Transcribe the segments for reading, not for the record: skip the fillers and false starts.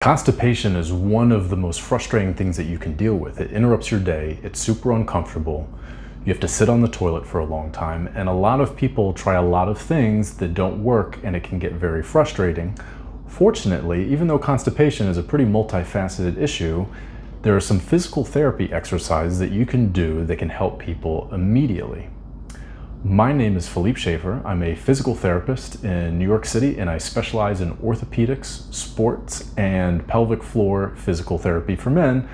Constipation is one of the most frustrating things that you can deal with. It interrupts your day, it's super uncomfortable, you have to sit on the toilet for a long time, and a lot of people try a lot of things that don't work and it can get very frustrating. Fortunately, even though constipation is a pretty multifaceted issue, there are some physical therapy exercises that you can do that can help people immediately. My name is Philippe Schafer. I'm a physical therapist in New York City, and I specialize in orthopedics, sports, and pelvic floor physical therapy for men,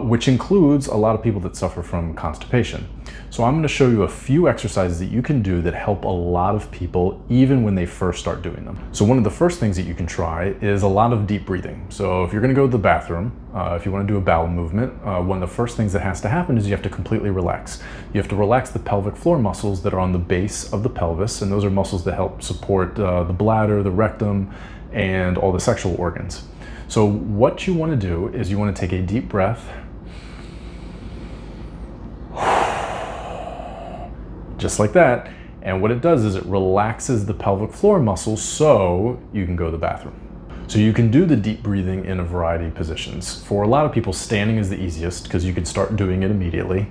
which includes a lot of people that suffer from constipation. So I'm going to show you a few exercises that you can do that help a lot of people even when they first start doing them. So one of the first things that you can try is a lot of deep breathing. So if you're going to go to the bathroom, if you want to do a bowel movement, one of the first things that has to happen is you have to completely relax. You have to relax the pelvic floor muscles that are on the base of the pelvis, and those are muscles that help support the bladder, the rectum, and all the sexual organs. So what you want to do is you want to take a deep breath, just like that, and what it does is it relaxes the pelvic floor muscles so you can go to the bathroom. So you can do the deep breathing in a variety of positions. For a lot of people, standing is the easiest because you can start doing it immediately.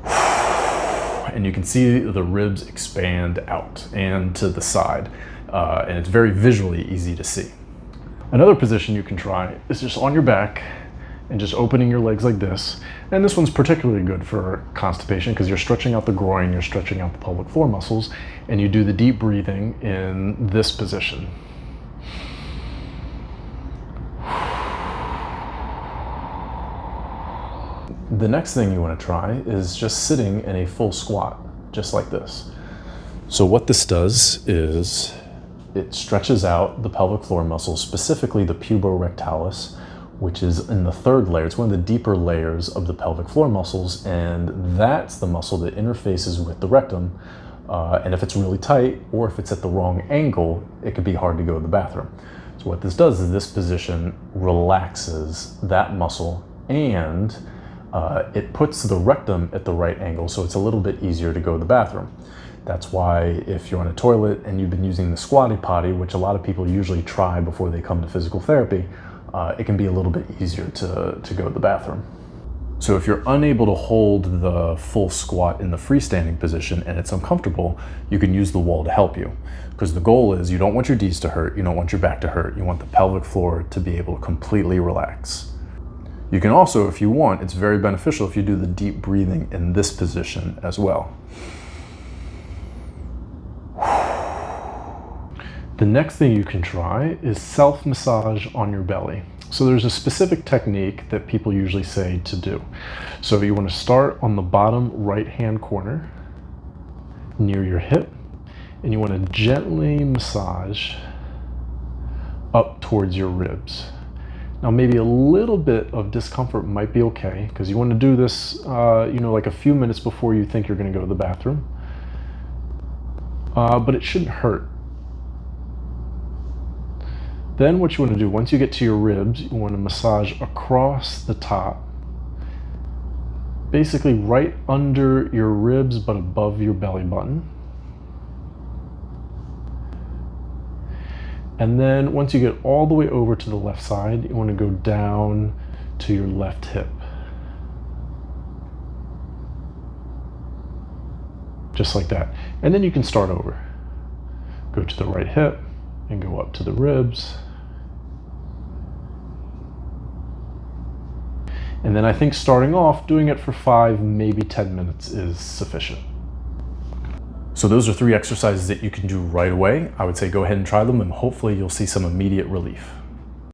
And you can see the ribs expand out and to the side, and it's very visually easy to see. Another position you can try is just on your back and just opening your legs like this. And this one's particularly good for constipation because you're stretching out the groin, you're stretching out the pelvic floor muscles, and you do the deep breathing in this position. The next thing you want to try is just sitting in a full squat, just like this. So what this does is it stretches out the pelvic floor muscles, specifically the puborectalis, which is in the third layer. It's one of the deeper layers of the pelvic floor muscles, and that's the muscle that interfaces with the rectum. And if it's really tight, or if it's at the wrong angle, it could be hard to go to the bathroom. So what this does is this position relaxes that muscle, and it puts the rectum at the right angle, so it's a little bit easier to go to the bathroom. That's why if you're on a toilet and you've been using the squatty potty, which a lot of people usually try before they come to physical therapy, it can be a little bit easier to go to the bathroom. So if you're unable to hold the full squat in the freestanding position and it's uncomfortable, you can use the wall to help you. Because the goal is you don't want your knees to hurt, you don't want your back to hurt, you want the pelvic floor to be able to completely relax. You can also, if you want, it's very beneficial if you do the deep breathing in this position as well. The next thing you can try is self-massage on your belly. So there's a specific technique that people usually say to do. So you want to start on the bottom right-hand corner near your hip, and you want to gently massage up towards your ribs. Now maybe a little bit of discomfort might be okay, because you want to do this like a few minutes before you think you're going to go to the bathroom. But it shouldn't hurt. Then what you want to do, once you get to your ribs, you want to massage across the top, basically right under your ribs but above your belly button. And then once you get all the way over to the left side, you want to go down to your left hip. Just like that. And then you can start over. Go to the right hip and go up to the ribs. And then I think starting off, doing it for 5, maybe 10 minutes is sufficient. So those are 3 exercises that you can do right away. I would say go ahead and try them, and hopefully you'll see some immediate relief.